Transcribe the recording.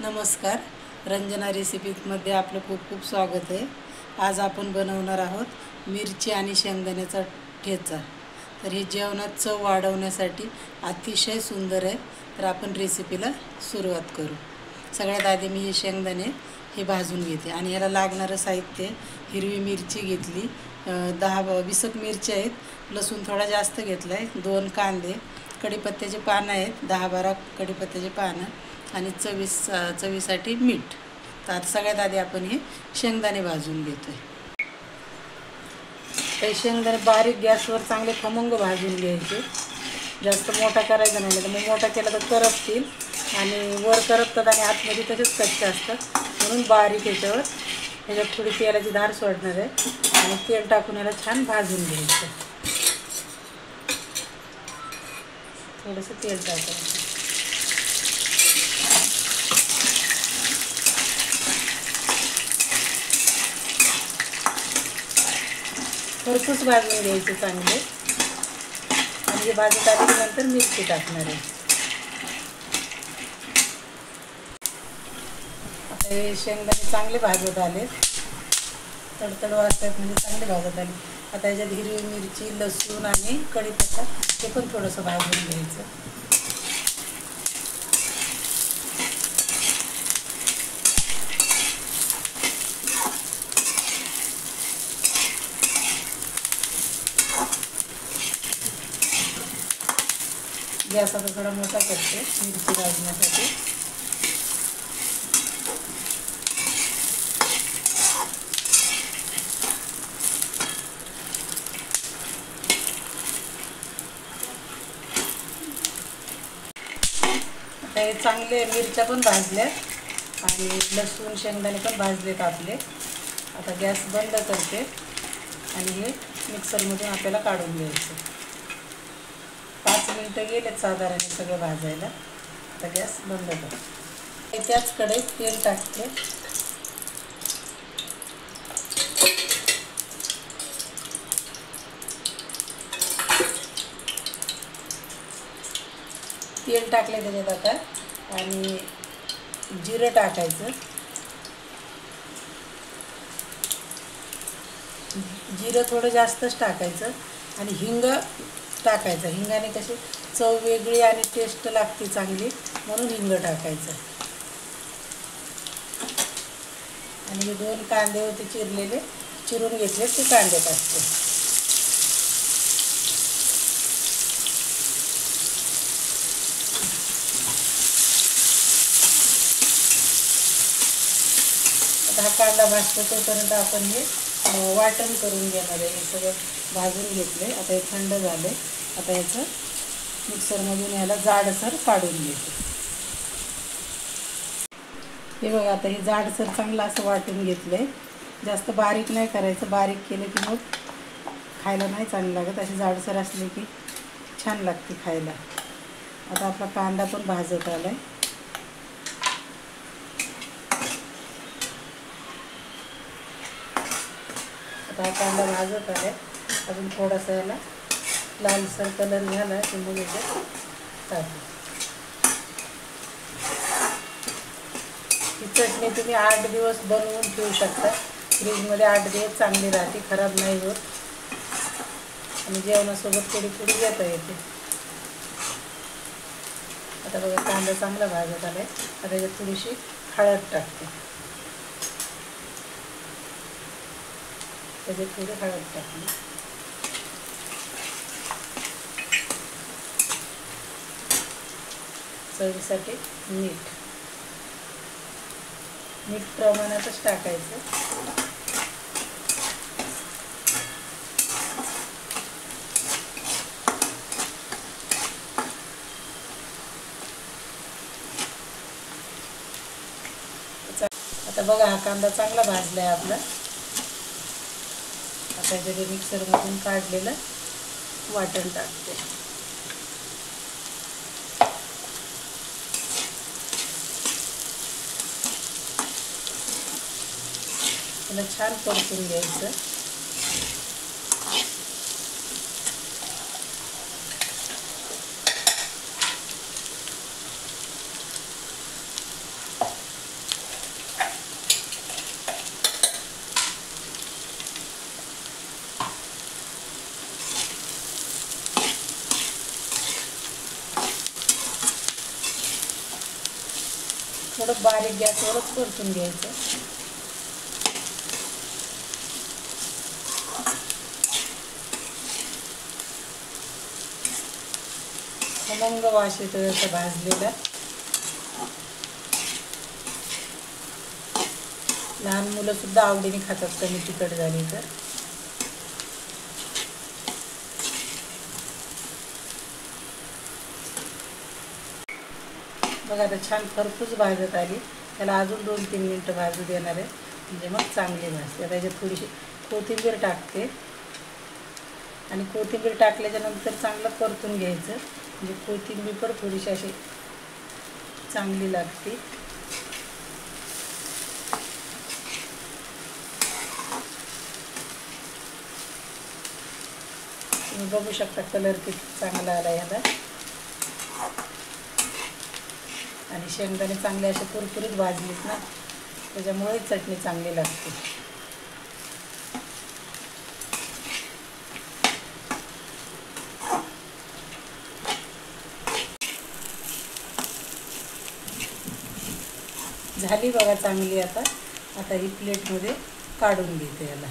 नमस्कार. रंजना रेसिपीमध्ये आपलं खूप खूप स्वागत आहे. आज आपण बनवणार आहोत मिरची आणि शेंगदाण्याचा ठेचा. तर हे जेवणात चव वाढवण्यासाठी अतिशय सुंदर आहे. तर आपण रेसिपीला सुरुवात करू. सगळ्यात आधी मी हे शेंगदाणे हे भाजून घेते आणि याला लागणारं साहित्य हिरवी मिरची घेतली, 10-20 मिरची आहेत, लसूण थोडा जास्त घेतला आहे, 2 कांदे, कढीपत्त्याचे पानं आहेत, 10-12 कढीपत्त्याचे पानं आणि चवीसाठी मीठ. तर आता सगळ्यात आधी आपण हे शेंगदाणे भाजून घेतो आहे. हे शेंगदाणे बारीक गॅसवर चांगले खमंग भाजून घ्यायचे. जास्त मोठा करायचा नाही, तर मग मोठा केला तर करपतील आणि वर करपतात आणि आतमध्ये तसेच कच्चे असतात. म्हणून बारीक ह्याच्यात थोडी तेलाची धार सोडणार आहे आणि तेल टाकून याला छान भाजून घ्यायचं. थोडंसं तेल टाकायचं. खरपूस भाजून घ्यायचे चांगले आणि हे भाजत आल्यानंतर मिरची टाकणार आहे. आता हे शेंगदाणे चांगले भाजत आले, तडतड वाजतात म्हणजे चांगले भाजत आले. आता याच्यात हिरवी मिरची, लसूण आणि कढीपत्ता हे पण थोडंसं भाजून घ्यायचं. गॅस आता थोडा मोठा करते मिरची भाजण्यासाठी. आता हे चांगले मिरच्या पण भाजल्या आणि लसूण शेंगदाणे पण भाजलेत आपले. आता गॅस बंद करते आणि हे मिक्सरमधून आपल्याला काढून घ्यायचं. 5 मिनटं गेलेत साधारण सगळं भाजायला. आता गॅस बंद करते. त्याच कढईत तेल टाकते. तेल टाकले त्याच्यात आता आणि जिरं टाकायचं. जिरं थोडं जास्तच टाकायचं आणि हिंग टाकायचं. हिंगाने कशी चव वेगळी आणि टेस्ट लागते चांगली, म्हणून हिंग टाकायचं. आणि हे 2 कांदे होते चिरून घेतले, ते कांदे टाकते. आता हा कांदा भाजतो तोपर्यंत आपण हे वाटण करून घेणार आहे. हे सगळं भाजून घेतले. आता हे थंड झाले. आता याचं मिक्सरमधून याला जाडसर काढून घेते. हे बघा, आता हे जाडसर चांगलं असं वाटून घेतलं आहे. जास्त बारीक नाही करायचं. बारीक केलं की मग खायला नाही चांगलं लागत. अशी जाडसर असली की छान लागते खायला. आता आपला कांदा पण भाजत आला आहे. आता हा कांदा भाजत आला आहे. अजून थोडासा याला लालसर कलर झाला की मग याच्यात टाकू. ही चटणी तुम्ही 8 दिवस बनवून ठेवू शकता. फ्रीजमध्ये 8 दिवस चांगली राहते, खराब नाही होत आणि जेवणासोबत थोडी घेता येते. आता बघा कांदा चांगला भाजत आला आहे. आता याच्यात थोडीशी हळद टाकते. त्याच्यात थोडी हळद टाकली. चवीसाठी मीठ प्रमाणातच टाकायचं. आता बघा हा कांदा चांगला भाजला आहे आपला. आता याच्यात मिक्सरमधून काढलेलं वाटण टाकते. त्याला छान परतून घ्यायचं. थोडं बारीक गॅसवरच परतून घ्यायचं. खमंग वास येतो याचा भाजलेला. लहान मुलं सुद्धा आवडीने खातात कमी तिखट झाली तर. बघा आता छान खरपूस भाजत आली. त्याला अजून 2-3 मिनटं भाजू देणार आहे, म्हणजे मग चांगली भाजते. आता याच्यात थोडीशी कोथिंबीर टाकते आणि कोथिंबीर टाकल्याच्या नंतर चांगलं परतून घ्यायचं, म्हणजे कोथिंबीर पण थोडीशी अशी चांगली लागते. तुम्ही बघू शकता कलर किती चांगला आला याला. आणि शेंगदाणे चांगले असे कुरकुरीत भाजलीत ना, त्याच्यामुळे चटणी चांगली लागते. झाली बघा चांगली. आता ही प्लेटमध्ये काढून घेते याला.